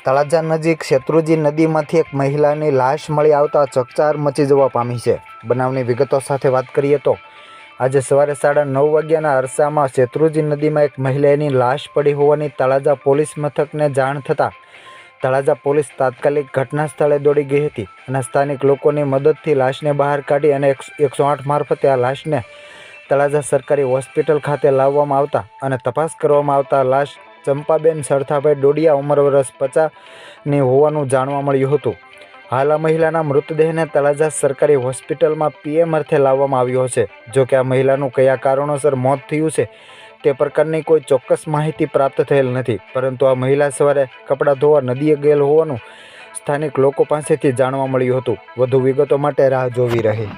તળાજા નજીક શેત્રુંજી નદીમાંથી એક મહિલાની લાશ મળી આવતા ચકચાર મચી જવા પામી છે। બનાવની વિગતો સાથે વાત કરીએ તો આજે સવારે 9:30 વાગ્યાના અરસામાં શેત્રુંજી નદીમાં એક મહિલાની લાશ પડી હોવાની તળાજા પોલીસ મથકને જાણ થતાં તળાજા પોલીસ તાત્કાલિક ઘટના સ્થળે દોડી ગઈ હતી અને સ્થાનિક લોકોની મદદથી લાશને બહાર કાઢી અને 108 મારફતે આ લાશને તળાજા સરકારી હોસ્પિટલ ખાતે લાવવામાં આવતા અને તપાસ કરવામાં આવતા લાશ ચંપાબેન સરથાભાઈ ડોડિયા ઉંમર વર્ષ 50ની હોવાનું જાણવા મળ્યું હતું। હાલ આ મહિલાના મૃતદેહને તળાજા સરકારી હોસ્પિટલમાં પીએમ અર્થે લાવવામાં આવ્યો છે। જો કે આ મહિલાનું કયા કારણોસર મોત થયું છે તે પ્રકારની કોઈ ચોક્કસ માહિતી પ્રાપ્ત થયેલ નથી, પરંતુ આ મહિલા સવારે કપડાં ધોવા નદીએ ગયેલ હોવાનું સ્થાનિક લોકો પાસેથી જાણવા મળ્યું હતું। વધુ વિગતો માટે રાહ જોવી રહી।